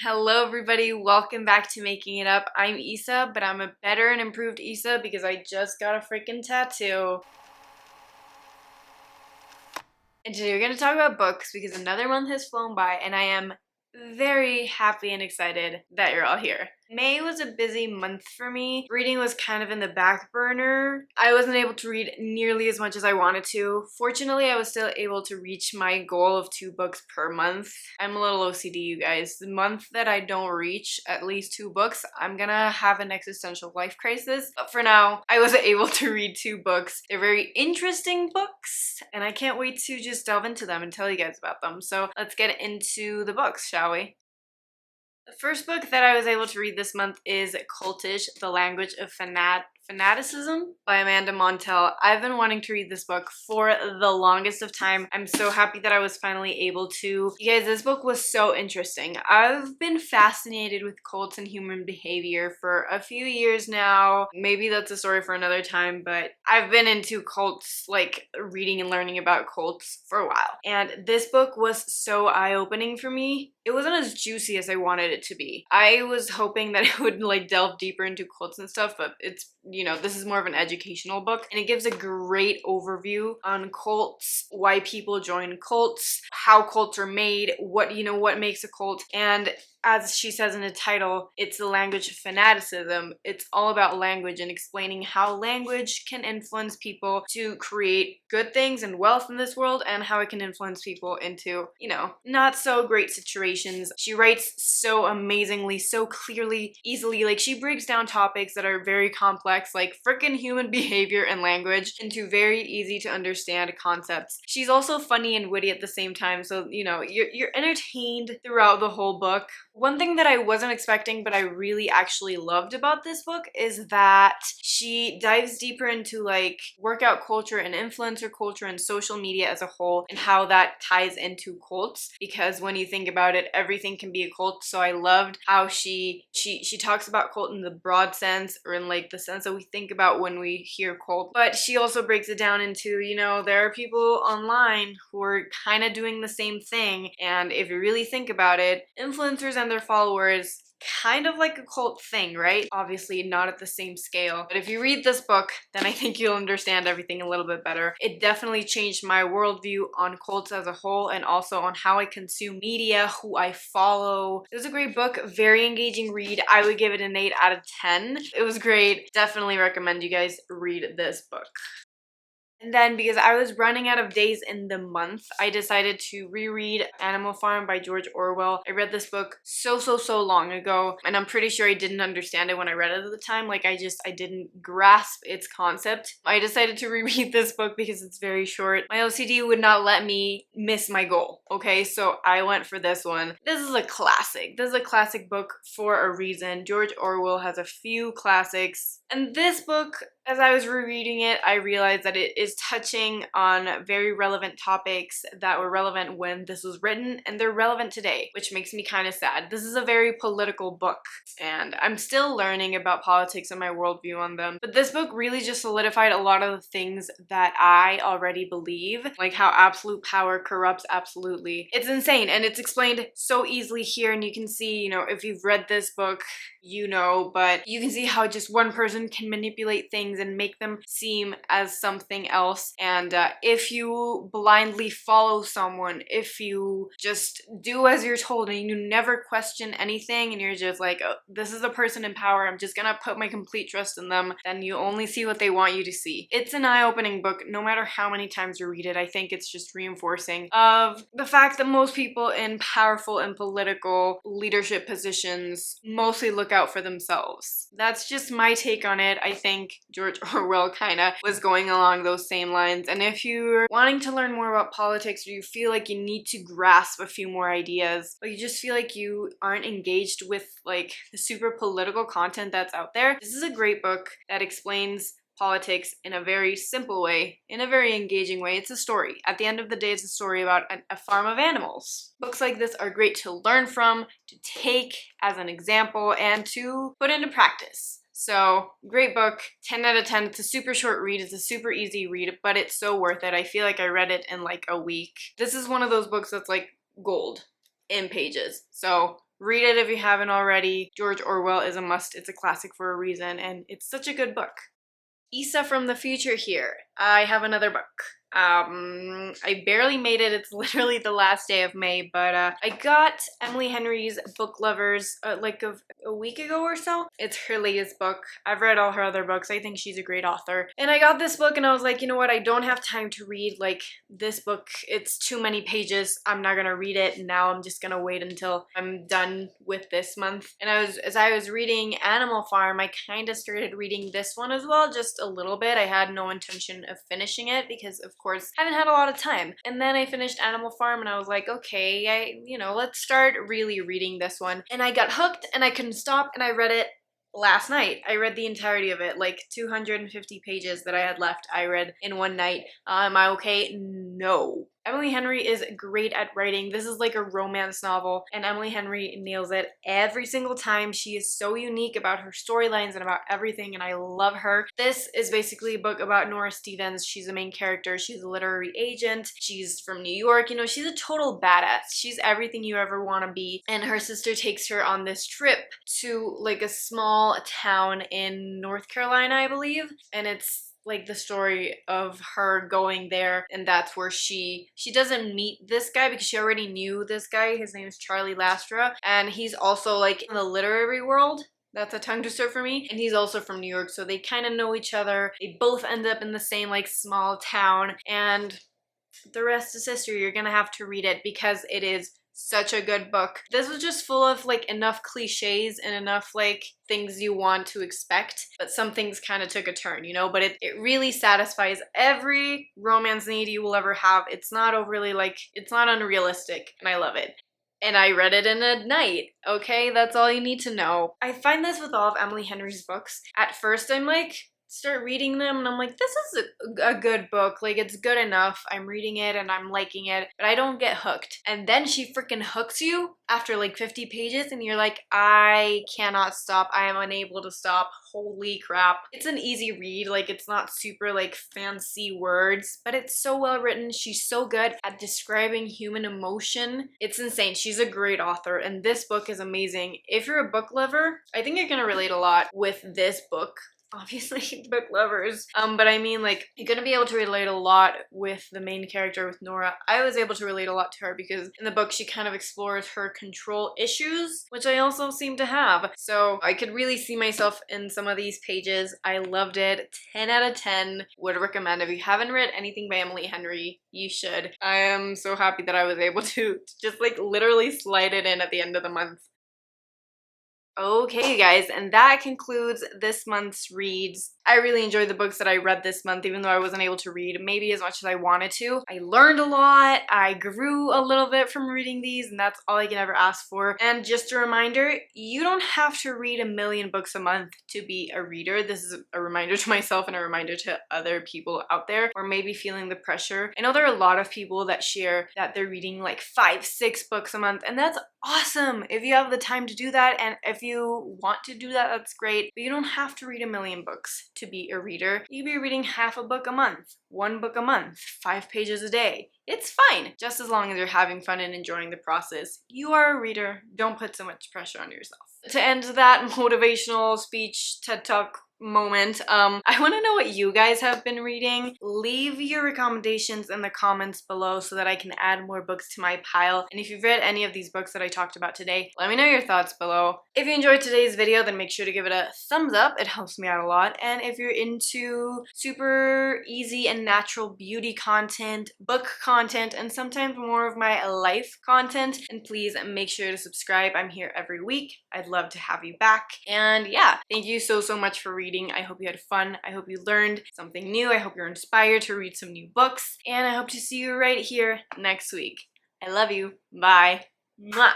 Hello everybody, welcome back to Making It Up. I'm Isa, but I'm a better and improved Isa because I just got a freaking tattoo. And today we're going to talk about books because another month has flown by and I am very happy and excited that you're all here. May was a busy month for me. Reading was kind of in the back burner. I wasn't able to read nearly as much as I wanted to. Fortunately, I was still able to reach my goal of 2 books per month. I'm a little OCD, you guys. The month that I don't reach at least 2 books, I'm gonna have an existential life crisis. But for now, I was able to read 2 books. They're very interesting books, and I can't wait to just delve into them and tell you guys about them. So let's get into the books, shall we? The first book that I was able to read this month is Cultish, The Language of Fanaticism by Amanda Montell. I've been wanting to read this book for the longest of time. I'm so happy that I was finally able to. You guys, this book was so interesting. I've been fascinated with cults and human behavior for a few years now. Maybe that's a story for another time, but I've been into cults, like reading and learning about cults for a while. And this book was so eye-opening for me. It wasn't as juicy as I wanted it to be. I was hoping that it would like delve deeper into cults and stuff, but it's, this is more of an educational book, and it gives a great overview on cults, why people join cults, how cults are made, what makes a cult, and as she says in the title, it's the language of fanaticism. It's all about language and explaining how language can influence people to create good things and wealth in this world, and how it can influence people into, not so great situations. She writes so amazingly, so clearly, easily. Like, she breaks down topics that are very complex, like frickin' human behavior and language, into very easy to understand concepts. She's also funny and witty at the same time, so, you're entertained throughout the whole book. One thing that I wasn't expecting, but I really actually loved about this book is that she dives deeper into like workout culture and influencer culture and social media as a whole, and how that ties into cults, because when you think about it, everything can be a cult. So I loved how she talks about cult in the broad sense, or in like the sense that we think about when we hear cult, but she also breaks it down into, there are people online who are kind of doing the same thing, and if you really think about it, influencers and their followers, kind of like a cult thing, right? Obviously not at the same scale, but if you read this book, then I think you'll understand everything a little bit better. It definitely changed my worldview on cults as a whole, and also on how I consume media, who I follow. It was a great book, very engaging read. I would give it an 8 out of 10. It was great. Definitely recommend you guys read this book. And then, because I was running out of days in the month, I decided to reread Animal Farm by George Orwell. I read this book so long ago, and I'm pretty sure I didn't understand it when I read it at the time. Like, I didn't grasp its concept. I decided to reread this book because it's very short. My OCD would not let me miss my goal, okay? So I went for this one. This is a classic. This is a classic book for a reason. George Orwell has a few classics. And this book, as I was rereading it, I realized that it is touching on very relevant topics that were relevant when this was written, and they're relevant today, which makes me kind of sad. This is a very political book, and I'm still learning about politics and my worldview on them. But this book really just solidified a lot of the things that I already believe, like how absolute power corrupts absolutely. It's insane, and it's explained so easily here, and you can see, if you've read this book, but you can see how just one person can manipulate things and make them seem as something else. And if you blindly follow someone, if you just do as you're told and you never question anything, and you're just like, oh, this is a person in power, I'm just gonna put my complete trust in them, then you only see what they want you to see. It's an eye-opening book. No matter how many times you read it, I think it's just reinforcing of the fact that most people in powerful and political leadership positions mostly look out for themselves. That's just my take on it. I think George Orwell kind of was going along those same lines. And if you're wanting to learn more about politics, or you feel like you need to grasp a few more ideas, but you just feel like you aren't engaged with like the super political content that's out there, this is a great book that explains politics in a very simple way, in a very engaging way. It's a story. At the end of the day, it's a story about a farm of animals. Books like this are great to learn from, to take as an example, and to put into practice. So, great book, 10 out of 10. It's a super short read, it's a super easy read, but it's so worth it. I feel like I read it in like a week. This is one of those books that's like gold in pages. So, Read it if you haven't already. George Orwell is a must. It's a classic for a reason, and it's such a good book. Isa from the future here. I have another book. I barely made it. It's literally the last day of May, but I got Emily Henry's Book Lovers like a week ago or so. It's her latest book. I've read all her other books. I think she's a great author. And I got this book and I was like, you know what? I don't have time to read like this book. It's too many pages. I'm not gonna read it now. I'm just gonna wait until I'm done with this month. And as I was reading Animal Farm, I kind of started reading this one as well, just a little bit. I had no intention of finishing it because of course I haven't had a lot of time. And then I finished Animal Farm and I was like, okay, let's start really reading this one. And I got hooked and I couldn't stop and I read it last night. I read the entirety of it, like 250 pages that I had left. I read in one night. Am I okay? No. Emily Henry is great at writing. This is like a romance novel, and Emily Henry nails it every single time. She is so unique about her storylines and about everything, and I love her. This is basically a book about Nora Stevens. She's the main character. She's a literary agent. She's from New York. She's a total badass. She's everything you ever want to be, and her sister takes her on this trip to like a small town in North Carolina, I believe, and it's like the story of her going there, and that's where she doesn't meet this guy because she already knew this guy. His name is Charlie Lastra, and he's also like in the literary world. That's a tongue twister for me. And he's also from New York, so they kind of know each other. They both end up in the same like small town, and the rest is history. You're gonna have to read it because it is such a good book. This was just full of like enough cliches and enough like things you want to expect, but some things kind of took a turn, but it really satisfies every romance need you will ever have. It's not overly it's not unrealistic, and I love it. And I read it in a night, okay? That's all you need to know. I find this with all of Emily Henry's books. At first I'm like, start reading them and I'm like, this is a good book, like it's good enough. I'm reading it and I'm liking it, but I don't get hooked. And then she freaking hooks you after like 50 pages and you're like, I cannot stop. I am unable to stop. Holy crap. It's an easy read, like it's not super like fancy words, but it's so well written. She's so good at describing human emotion. It's insane. She's a great author, and this book is amazing. If you're a book lover, I think you're gonna relate a lot with this book. Obviously book lovers, but I mean like you're gonna be able to relate a lot with the main character, with Nora. I was able to relate a lot to her because in the book she kind of explores her control issues, which I also seem to have, so I could really see myself in some of these pages. I loved it. 10 out of 10. Would recommend. If you haven't read anything by Emily Henry, you should. I am so happy that I was able to just like literally slide it in at the end of the month. Okay, you guys, and that concludes this month's reads. I really enjoyed the books that I read this month, even though I wasn't able to read maybe as much as I wanted to. I learned a lot, I grew a little bit from reading these, and that's all I can ever ask for. And just a reminder, you don't have to read 1,000,000 books a month to be a reader. This is a reminder to myself and a reminder to other people out there, or maybe feeling the pressure. I know there are a lot of people that share that they're reading like 5, 6 books a month, and that's awesome. If you have the time to do that, and if you want to do that, that's great. But you don't have to read 1,000,000 books to be a reader. You could be reading half a book a month, 1 book a month, 5 pages a day. It's fine, just as long as you're having fun and enjoying the process. You are a reader. Don't put so much pressure on yourself. To end that motivational speech TED Talk moment, I want to know what you guys have been reading. Leave your recommendations in the comments below so that I can add more books to my pile. And if you've read any of these books that I talked about today, let me know your thoughts below. If you enjoyed today's video, then make sure to give it a thumbs up. It helps me out a lot. And if you're into super easy and natural beauty content, book content, and sometimes more of my life content, and please make sure to subscribe. I'm here every week. I'd love to have you back. And yeah, thank you so much for reading. I hope you had fun. I hope you learned something new. I hope you're inspired to read some new books. And I hope to see you right here next week. I love you. Bye. Mwah.